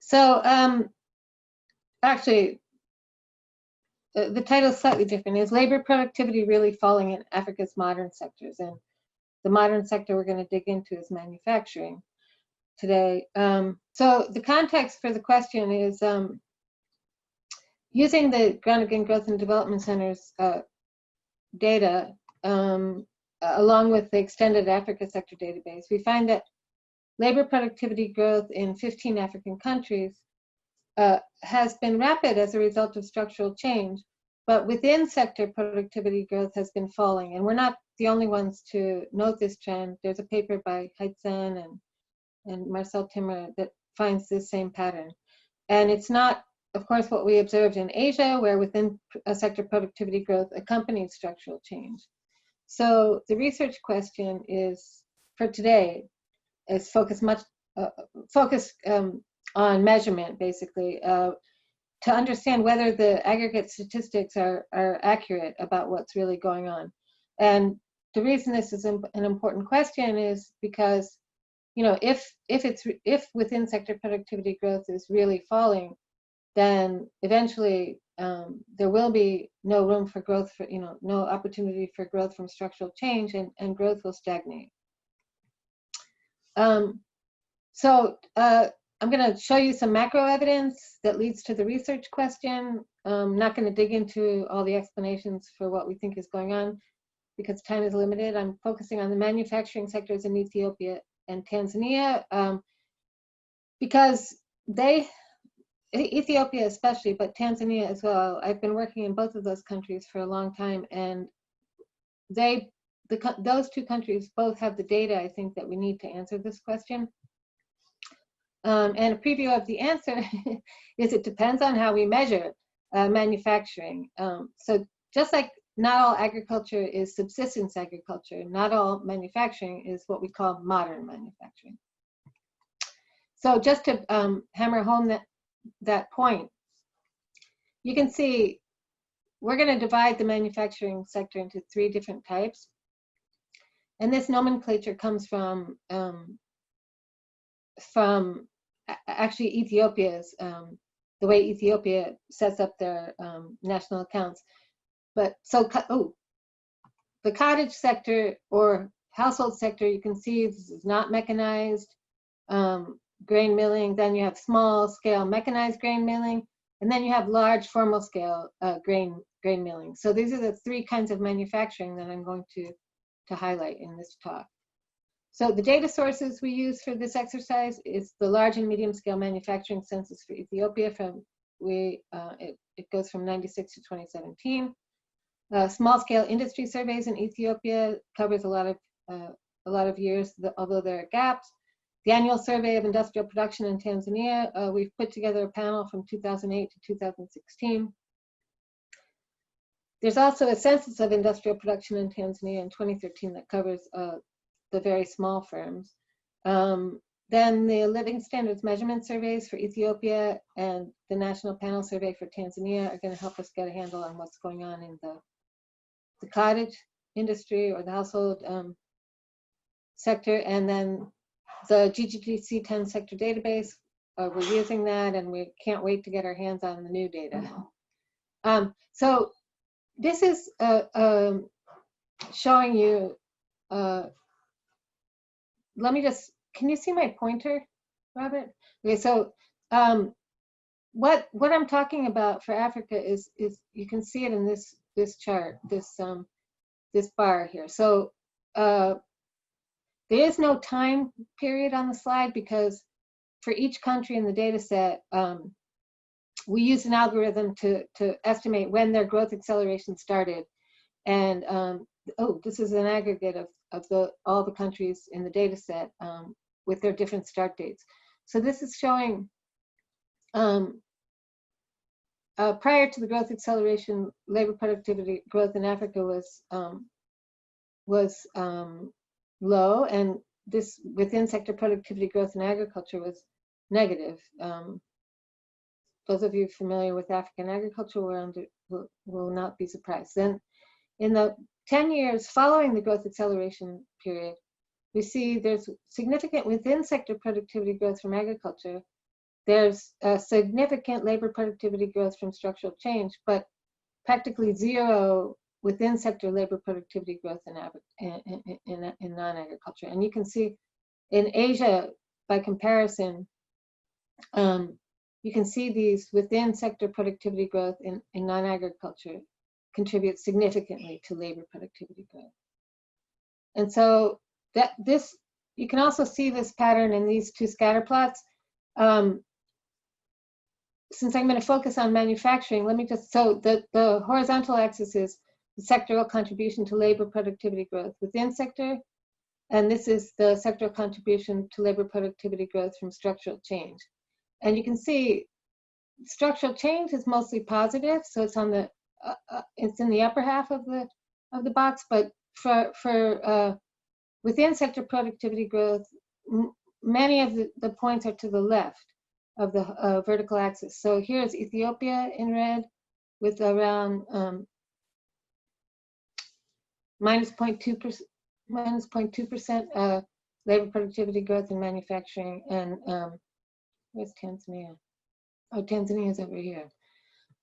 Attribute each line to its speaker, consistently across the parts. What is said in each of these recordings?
Speaker 1: So actually, the title is slightly different. Is labor productivity really falling in Africa's modern sectors? And the modern sector we're going to dig into is manufacturing today. So the context for the question is using the Groningen Growth and Development Center's data, along with the extended Africa sector database, we find that labor productivity growth in 15 African countries has been rapid as a result of structural change, but within sector productivity growth has been falling. And we're not the only ones to note this trend. There's a paper by Heitzen and Marcel Timmer that finds this same pattern. And it's not, of course, what we observed in Asia, where within a sector productivity growth accompanied structural change. So the research question is, for today, is focused on measurement, basically, to understand whether the aggregate statistics are accurate about what's really going on. And the reason this is an important question is because, you know, if within sector productivity growth is really falling, then eventually there will be no room for growth, for, you know, no opportunity for growth from structural change, and growth will stagnate. So I'm going to show you some macro evidence that leads to the research question. I'm not going to dig into all the explanations for what we think is going on because time is limited. I'm focusing on the manufacturing sectors in Ethiopia and Tanzania because Ethiopia especially, but Tanzania as well. I've been working in both of those countries for a long time, and those two countries both have the data, I think, that we need to answer this question. And a preview of the answer is it depends on how we measure manufacturing. So just like not all agriculture is subsistence agriculture, not all manufacturing is what we call modern manufacturing. So just to hammer home that point, you can see we're going to divide the manufacturing sector into 3 different types. And this nomenclature comes from actually Ethiopia's, the way Ethiopia sets up their national accounts. But so, the cottage sector or household sector, you can see this is not mechanized grain milling. Then you have small scale mechanized grain milling, and then you have large formal scale grain milling. So these are the 3 kinds of manufacturing that I'm going to highlight in this talk. So the data sources we use for this exercise is the large and medium scale manufacturing census for Ethiopia it goes from 96 to 2017. Small scale industry surveys in Ethiopia covers a lot of years, although there are gaps. The annual survey of industrial production in Tanzania, we've put together a panel from 2008 to 2016. There's also a census of industrial production in Tanzania in 2013 that covers the very small firms. Then the living standards measurement surveys for Ethiopia and the national panel survey for Tanzania are going to help us get a handle on what's going on in the cottage industry or the household sector. And then the GGDC 10 sector database, we're using that, and we can't wait to get our hands on the new data. So this is showing you, let me just, can you see my pointer, Robert? Okay, so what I'm talking about for Africa is you can see it in this chart, this bar here. So there is no time period on the slide because for each country in the data set, we use an algorithm to estimate when their growth acceleration started. And this is an aggregate of all the countries in the data set with their different start dates. So this is showing prior to the growth acceleration, labor productivity growth in Africa was low, and this within sector productivity growth in agriculture was negative. Those of you familiar with African agriculture will not be surprised. Then in the 10 years following the growth acceleration period, we see there's significant within sector productivity growth from agriculture, there's a significant labor productivity growth from structural change, but practically zero within sector labor productivity growth in non-agriculture. And you can see in Asia, by comparison, you can see these within sector productivity growth in non-agriculture contribute significantly to labor productivity growth. And so that this, you can also see this pattern in these two scatter plots. Since I'm going to focus on manufacturing, let me just, so the horizontal axis is the sectoral contribution to labor productivity growth within sector, and this is the sectoral contribution to labor productivity growth from structural change. And you can see structural change is mostly positive, so it's on the it's in the upper half of the box. But for within sector productivity growth, many of the points are to the left of the vertical axis. So here's Ethiopia in red with around minus 0.2% labor productivity growth in manufacturing. And where's Tanzania? Oh, Tanzania is over here.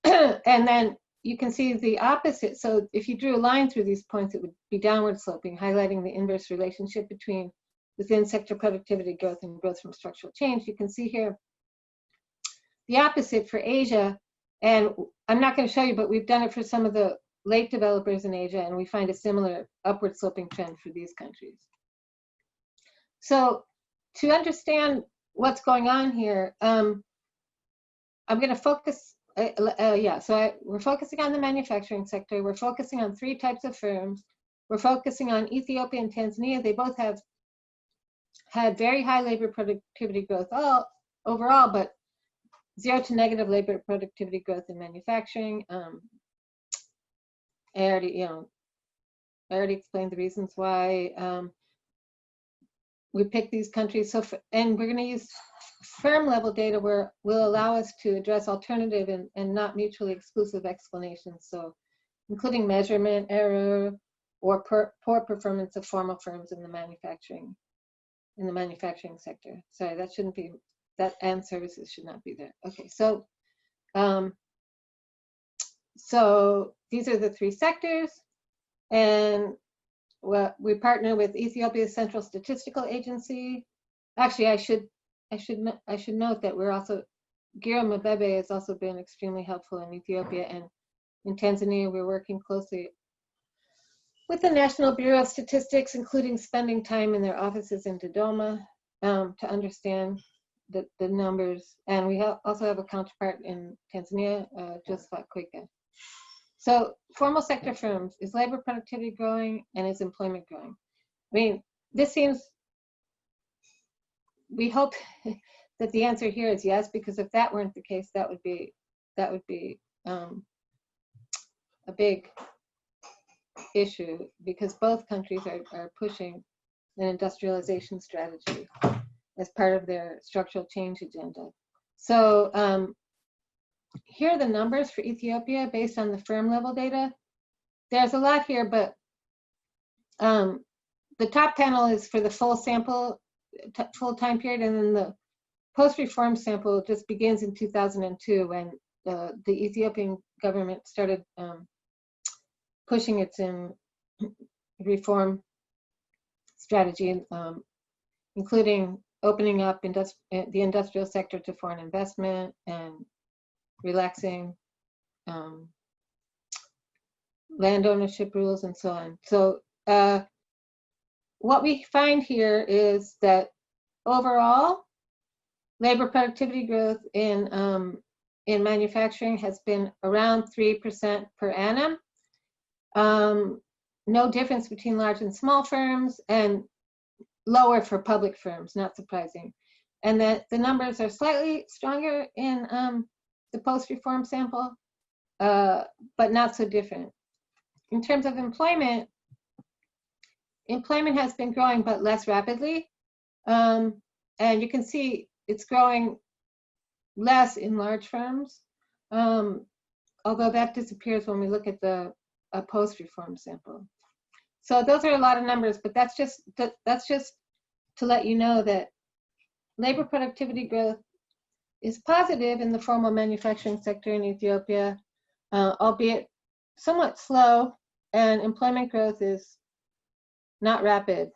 Speaker 1: And then you can see the opposite. So if you drew a line through these points, it would be downward sloping, highlighting the inverse relationship between within sector productivity growth and growth from structural change. You can see here the opposite for Asia. And I'm not going to show you, but we've done it for some of the late developers in Asia, and we find a similar upward sloping trend for these countries. So to understand what's going on here, I'm going to focus, we're focusing on the manufacturing sector. We're focusing on three types of firms. We're focusing on Ethiopia and Tanzania. They both have had very high labor productivity growth overall, but zero to negative labor productivity growth in manufacturing. I already explained the reasons why we picked these countries. So, and we're going to use firm level data where will allow us to address alternative and not mutually exclusive explanations. So, including measurement error or poor performance of formal firms in the manufacturing sector. Sorry, that shouldn't be, that and services should not be there. Okay, so so these are the three sectors, and we partner with Ethiopia's Central Statistical Agency. Actually, I should note that we're also, Giro Mabebe has also been extremely helpful in Ethiopia, and in Tanzania we're working closely with the National Bureau of Statistics, including spending time in their offices in Dodoma to understand the numbers. And we also have a counterpart in Tanzania, Josephat Kweka. So formal sector firms, is labor productivity growing and is employment growing? I mean, this seems, we hope that the answer here is yes, because if that weren't the case, that would be a big issue, because both countries are pushing an industrialization strategy as part of their structural change agenda. So here are the numbers for Ethiopia based on the firm level data. There's a lot here, but the top panel is for the full sample, full time period, and then the post-reform sample just begins in 2002 when the Ethiopian government started pushing its reform strategy, including opening up the industrial sector to foreign investment and relaxing land ownership rules and so on. So what we find here is that overall, labor productivity growth in manufacturing has been around 3% per annum. No difference between large and small firms, and lower for public firms, not surprising. And that the numbers are slightly stronger in the post-reform sample, but not so different. In terms of employment, employment has been growing, but less rapidly. And you can see it's growing less in large firms, although that disappears when we look at the post-reform sample. So those are a lot of numbers, but that's just to let you know that labor productivity growth is positive in the formal manufacturing sector in Ethiopia, albeit somewhat slow, and employment growth is not rapid,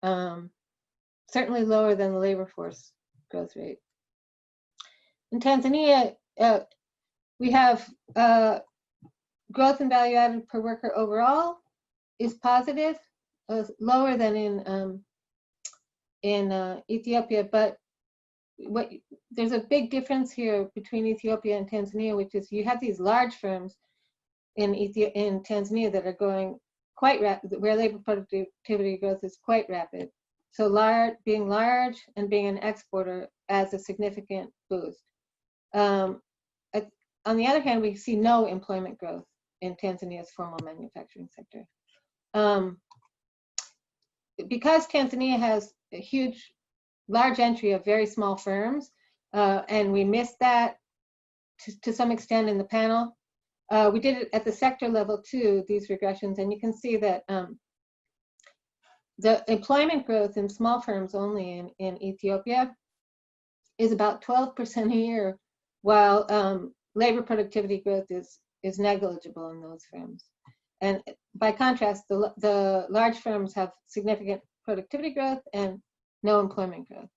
Speaker 1: certainly lower than the labor force growth rate. In Tanzania, we have growth in value added per worker overall is positive, lower than in Ethiopia, but there's a big difference here between Ethiopia and Tanzania, which is you have these large firms in Tanzania that are going quite rapid, where labor productivity growth is quite rapid. So being large and being an exporter adds a significant boost. On the other hand, we see no employment growth in Tanzania's formal manufacturing sector. Because Tanzania has a large entry of very small firms, and we missed that to some extent in the panel. We did it at the sector level too, these regressions, and you can see that the employment growth in small firms only in Ethiopia is about 12% a year, while labor productivity growth is negligible in those firms. And by contrast, the large firms have significant productivity growth and no employment growth.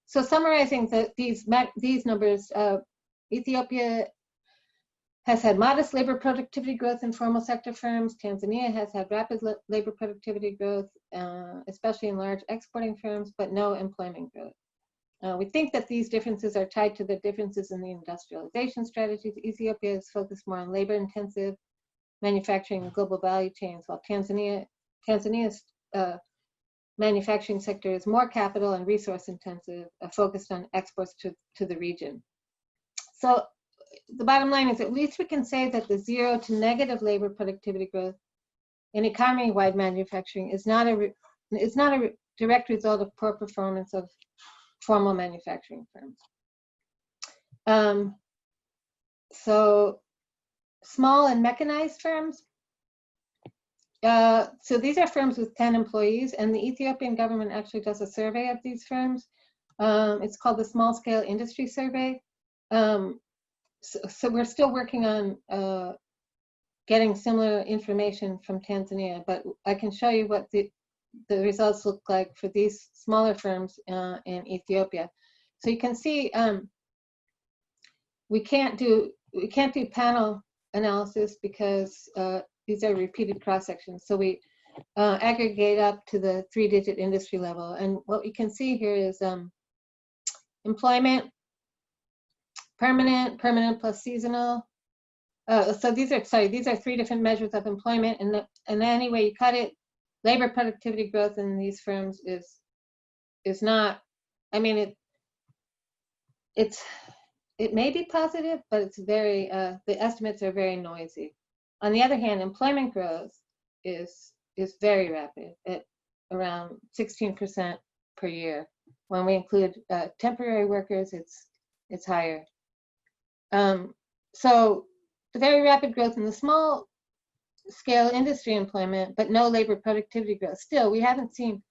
Speaker 1: So summarizing these numbers, Ethiopia has had modest labor productivity growth in formal sector firms. Tanzania has had rapid labor productivity growth, especially in large exporting firms, but no employment growth. We think that these differences are tied to the differences in the industrialization strategies. Ethiopia is focused more on labor-intensive manufacturing and global value chains, while Tanzania's manufacturing sector is more capital and resource-intensive, focused on exports to the region. So the bottom line is at least we can say that the 0 to negative labor productivity growth in economy-wide manufacturing is not a direct result of poor performance of formal manufacturing firms. So small and mechanized firms. So these are firms with 10 employees, and the Ethiopian government actually does a survey of these firms. It's called the Small Scale Industry Survey. So we're still working on getting similar information from Tanzania, but I can show you what the results look like for these smaller firms in Ethiopia. So you can see we can't do panel analysis because these are repeated cross sections. So we aggregate up to the 3-digit industry level, and what you can see here is employment, permanent plus seasonal. So these are 3 different measures of employment, and any way you cut it, labor productivity growth in these firms is not. I mean, it may be positive, but it's very the estimates are very noisy. On the other hand, employment growth is very rapid at around 16% per year. When we include temporary workers, it's higher. So the very rapid growth in the small scale industry employment, but no labor productivity growth. Still, we haven't seen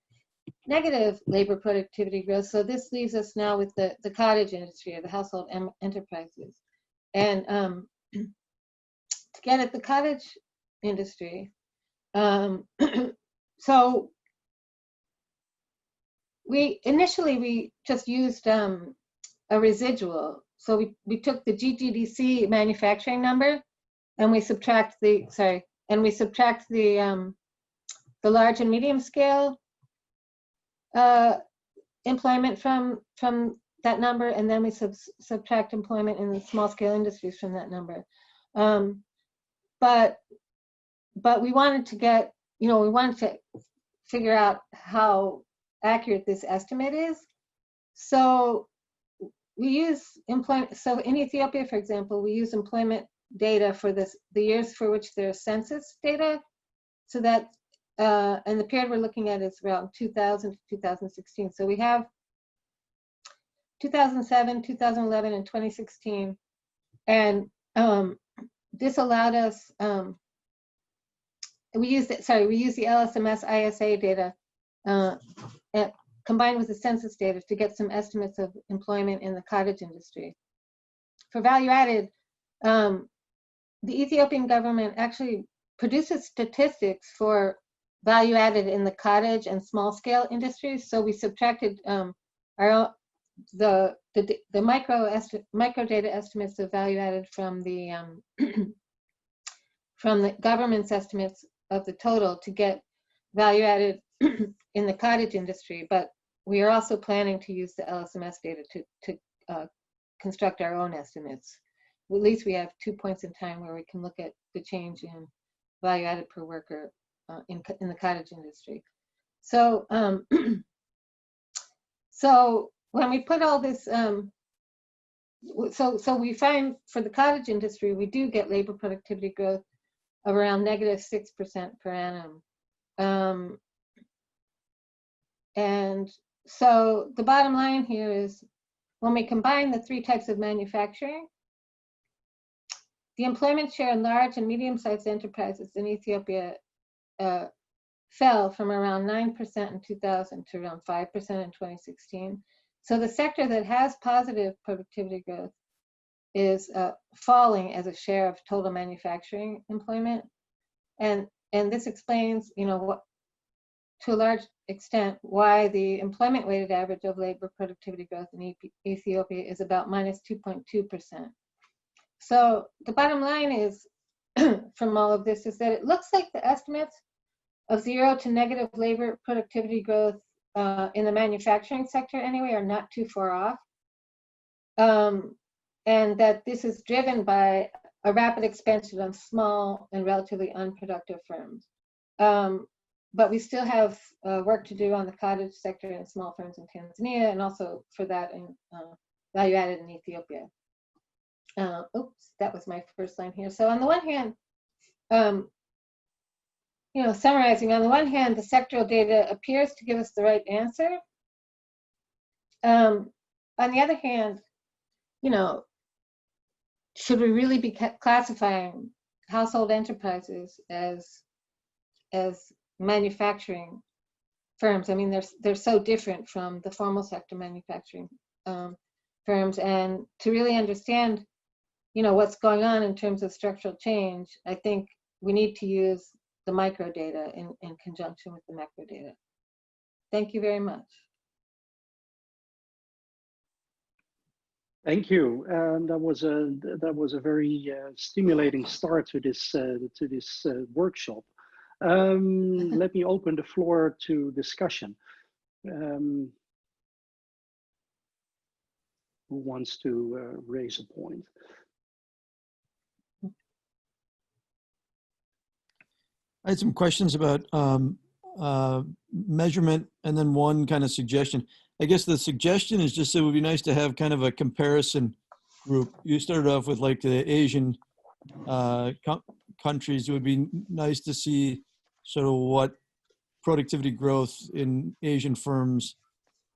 Speaker 1: negative labor productivity growth. So this leaves us now with the cottage industry or the household enterprises. And to get at the cottage industry, so we just used a residual. So we took the GGDC manufacturing number, and we subtract the large and medium scale employment from that number, and then we subtract employment in the small scale industries from that number. But we wanted to get, we wanted to figure out how accurate this estimate is. So we use employment. So in Ethiopia, for example, we use employment data for the years for which there's census data. So that, and the period we're looking at is around 2000 to 2016. So we have 2007, 2011, and 2016. And this allowed us, we used the LSMS ISA data combined with the census data to get some estimates of employment in the cottage industry. For value added, the Ethiopian government actually produces statistics for value added in the cottage and small scale industries. So we subtracted the micro data estimates of value added from the from the government's estimates of the total to get value added in the cottage industry. But we are also planning to use the LSMS data to construct our own estimates. At least we have 2 points in time where we can look at the change in value added per worker in the cottage industry. So, so when we put all this, so we find for the cottage industry, we do get labor productivity growth of around -6% per annum. And so the bottom line here is when we combine the 3 types of manufacturing, the employment share in large and medium-sized enterprises in Ethiopia fell from around 9% in 2000 to around 5% in 2016. So the sector that has positive productivity growth is falling as a share of total manufacturing employment. And this explains, what, to a large extent, why the employment weighted average of labor productivity growth in Ethiopia is about -2.2%. So the bottom line is, from all of this, is that it looks like the estimates of 0 to negative labor productivity growth in the manufacturing sector anyway are not too far off. And that this is driven by a rapid expansion of small and relatively unproductive firms. But we still have work to do on the cottage sector and small firms in Tanzania, and also for that in value added in Ethiopia. Oops, that was my first line here. So on the one hand, summarizing, on the one hand, the sectoral data appears to give us the right answer. On the other hand, should we really be classifying household enterprises as manufacturing firms? I mean, they're so different from the formal sector manufacturing firms, and to really understand, what's going on in terms of structural change, I think we need to use the micro data in conjunction with the macro data. Thank you very much.
Speaker 2: Thank you. That was a very stimulating start to this workshop. Let me open the floor to discussion. Who wants to raise a point?
Speaker 3: I had some questions about measurement and then one kind of suggestion. I guess the suggestion is just it would be nice to have kind of a comparison group. You started off with like the Asian countries. It would be nice to see sort of what productivity growth in Asian firms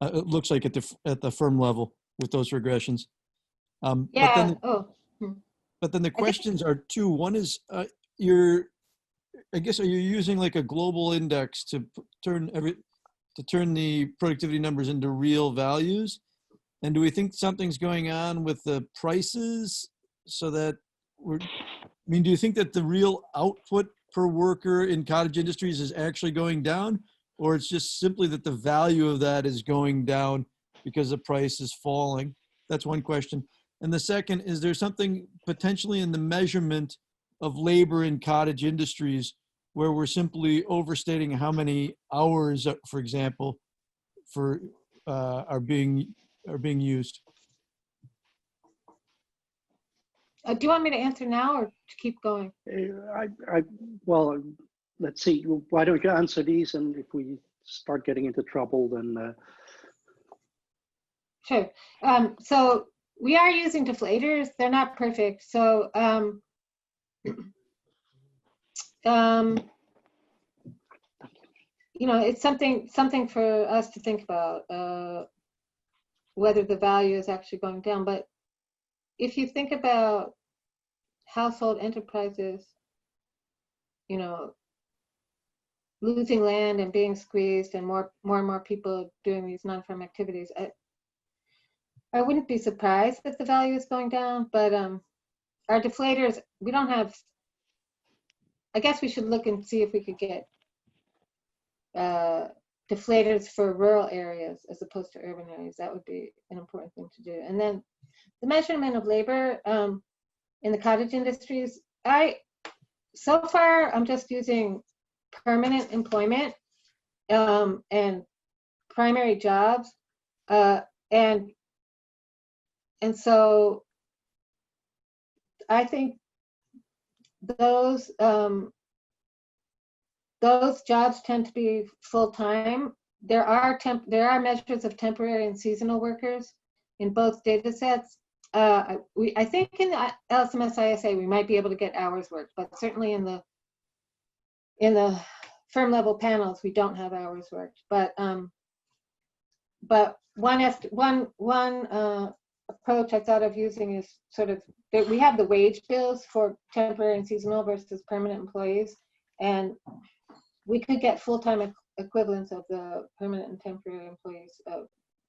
Speaker 3: it looks like at the firm level with those regressions.
Speaker 1: Yeah.
Speaker 3: But then the questions are two. One is I guess, are you using like a global index to turn the productivity numbers into real values? And do we think something's going on with the prices so that do you think that the real output per worker in cottage industries is actually going down, or it's just simply that the value of that is going down because the price is falling? That's one question. And the second, is there something potentially in the measurement of labor in cottage industries where we're simply overstating how many hours, for example, are being used?
Speaker 1: Do you want me to answer now or to keep going?
Speaker 2: Well, let's see. Why don't you answer these, and if we start getting into trouble, then.
Speaker 1: Sure. So we are using deflators. They're not perfect. So it's something for us to think about, whether the value is actually going down. But if you think about household enterprises, losing land and being squeezed, and more and more people doing these non-farm activities, I wouldn't be surprised if the value is going down. But our deflators, we don't have. I guess we should look and see if we could get deflators for rural areas as opposed to urban areas. That would be an important thing to do. And then the measurement of labor in the cottage industries, so far I'm just using permanent employment and primary jobs, and so I think those jobs tend to be full-time. There are measures of temporary and seasonal workers in both data sets. I think in the LSMS ISA we might be able to get hours worked, but certainly in the firm level panels we don't have hours worked. But one approach I thought of using is sort of that we have the wage bills for temporary and seasonal versus permanent employees, and we could get full-time equivalents of the permanent and temporary employees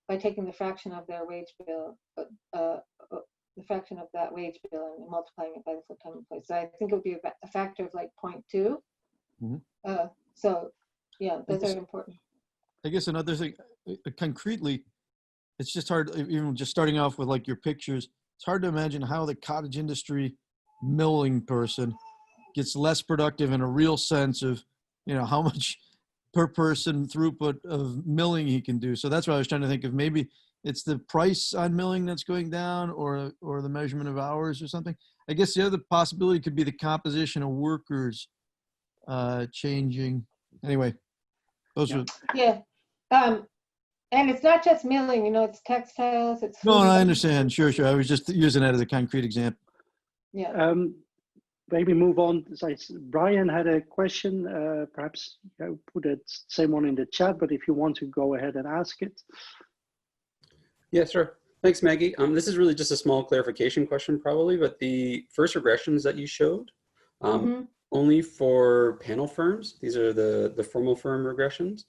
Speaker 1: by taking the fraction of their wage bill, the fraction of that wage bill, and multiplying it by the full-time employees. So I think it would be a factor of like 0.2.
Speaker 3: Mm-hmm.
Speaker 1: So yeah, those are important.
Speaker 3: I guess another thing, concretely, it's just hard, even just starting off with like your pictures, it's hard to imagine how the cottage industry milling person gets less productive in a real sense of, how much per person throughput of milling he can do. So that's what I was trying to think of. Maybe it's the price on milling that's going down, or the measurement of hours or something. I guess the other possibility could be the composition of workers changing. Anyway, those are.
Speaker 1: Yeah. And it's not just milling, it's textiles, it's food.
Speaker 3: No, I understand. Sure. I was just using that as a concrete example.
Speaker 1: Yeah.
Speaker 2: Maybe move on. Brian had a question. Perhaps put that same one in the chat, but if you want to go ahead and ask it.
Speaker 4: Yeah, sure. Thanks, Maggie. This is really just a small clarification question probably, but the first regressions that you showed, only for panel firms, these are the formal firm regressions.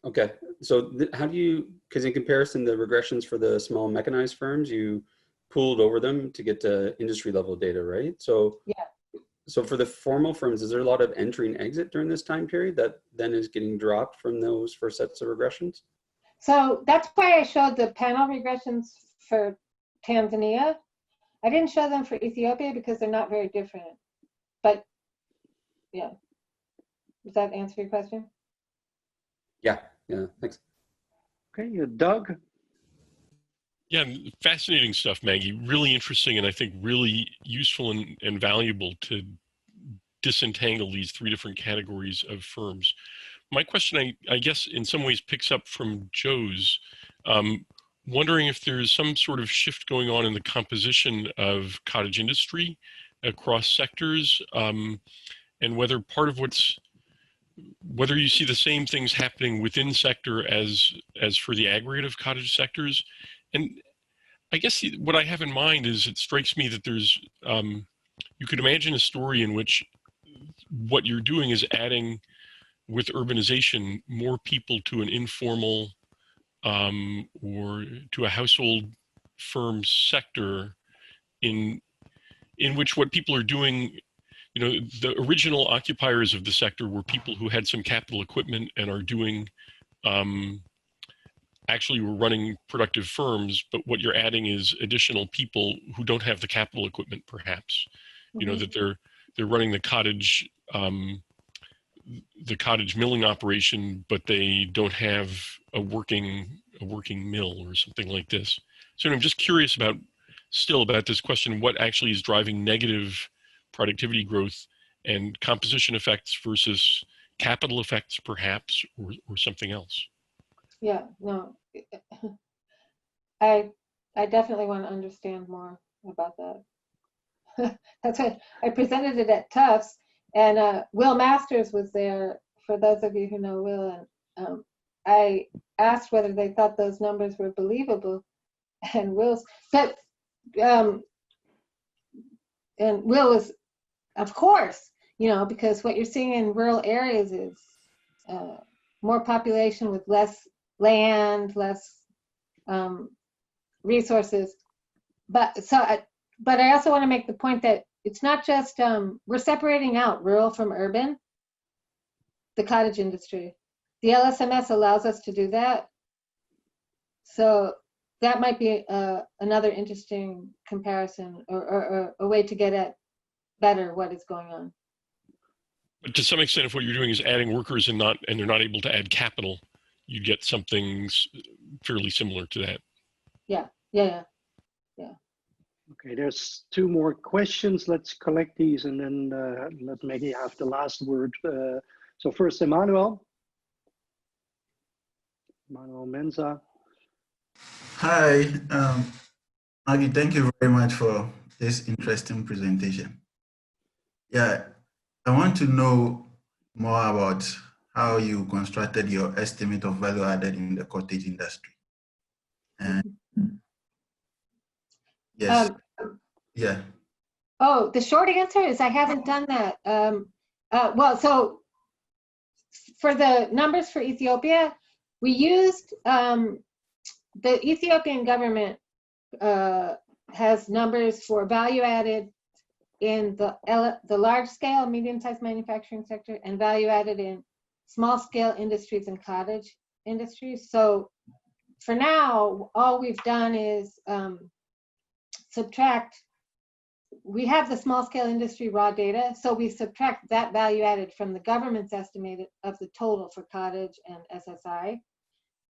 Speaker 4: Okay, so how do you, because in comparison, the regressions for the small mechanized firms, you pooled over them to get to industry level data, right? So, so for the formal firms, is there a lot of entry and exit during this time period that then is getting dropped from those first sets of regressions?
Speaker 1: So that's why I showed the panel regressions for Tanzania. I didn't show them for Ethiopia because they're not very different. But yeah, does that answer your question?
Speaker 4: Yeah, thanks.
Speaker 2: Okay, Doug.
Speaker 5: Yeah, fascinating stuff, Maggie. Really interesting, and I think really useful and valuable to disentangle these three different categories of firms. My question, I guess, in some ways picks up from Joe's, wondering if there's some sort of shift going on in the composition of cottage industry across sectors, and whether part of whether you see the same things happening within sector as for the aggregate of cottage sectors. And I guess what I have in mind is it strikes me that there's, you could imagine a story in which what you're doing is adding, with urbanization, more people to an informal or to a household firm sector in which what people are doing, the original occupiers of the sector were people who had some capital equipment and are doing, actually were running productive firms, but what you're adding is additional people who don't have the capital equipment, perhaps, that they're running the cottage milling operation, but they don't have a working mill or something like this. So I'm just curious about this question, what actually is driving negative productivity growth and composition effects versus capital effects, perhaps, or something else.
Speaker 1: Yeah, no, I definitely want to understand more about that. That's why I presented it at Tufts, and Will Masters was there, for those of you who know Will, and I asked whether they thought those numbers were believable, and Will was, of course, because what you're seeing in rural areas is more population with less land, less resources. But I also want to make the point that it's not just, we're separating out rural from urban, the cottage industry. The LSMS allows us to do that. So that might be another interesting comparison or a way to get at better what is going on.
Speaker 5: But to some extent, if what you're doing is adding workers and they're not able to add capital, you get something fairly similar to that.
Speaker 1: Yeah.
Speaker 2: Okay, there's 2 more questions. Let's collect these and then let Maggie have the last word. So first, Emmanuel Menza.
Speaker 6: Hi, Maggie, thank you very much for this interesting presentation. Yeah, I want to know more about how you constructed your estimate of value added in the cottage industry. And yes, yeah.
Speaker 1: Oh, the short answer is I haven't done that. Well, so for the numbers for Ethiopia, we used the Ethiopian government has numbers for value added in the large scale, medium-sized manufacturing sector and value added in small scale industries and cottage industries. So for now, all we've done is subtract. We have the small scale industry raw data, so we subtract that value added from the government's estimate of the total for cottage and SSI,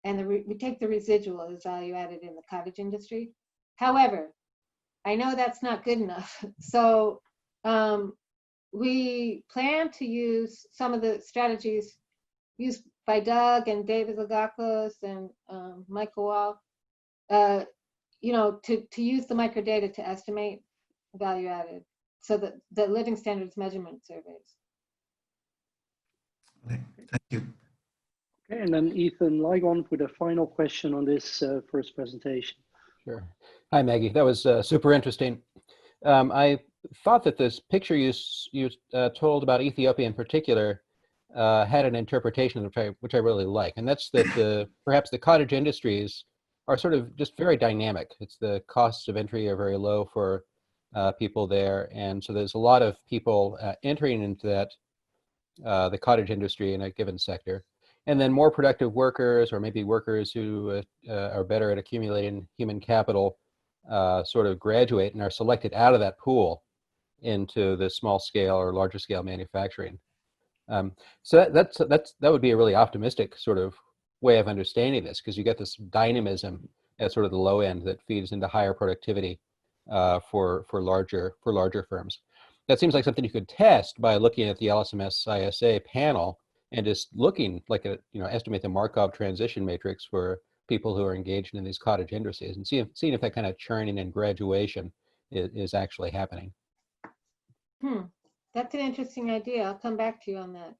Speaker 1: and we take the residual as value added in the cottage industry. However, I know that's not good enough, so we plan to use some of the strategies used by Doug and David Lagakos and Michael Wall, to use the microdata to estimate value added, so that the living standards measurement surveys.
Speaker 6: Okay, thank you.
Speaker 2: Okay, and then Ethan Ligon with a final question on this first presentation.
Speaker 7: Sure. Hi, Maggie. That was super interesting. I thought that this picture you told about Ethiopia in particular had an interpretation which I really like, and that's that perhaps the cottage industries are sort of just very dynamic. It's the costs of entry are very low for people there, and so there's a lot of people entering into that the cottage industry in a given sector, and then more productive workers, or maybe workers who are better at accumulating human capital, sort of graduate and are selected out of that pool into the small scale or larger scale manufacturing. So that would be a really optimistic sort of way of understanding this, because you get this dynamism at sort of the low end that feeds into higher productivity for larger firms. That seems like something you could test by looking at the LSMS ISA panel and just looking like estimate the Markov transition matrix for people who are engaged in these cottage industries and seeing if that kind of churning and graduation is actually happening.
Speaker 1: That's an interesting idea. I'll come back to you on that.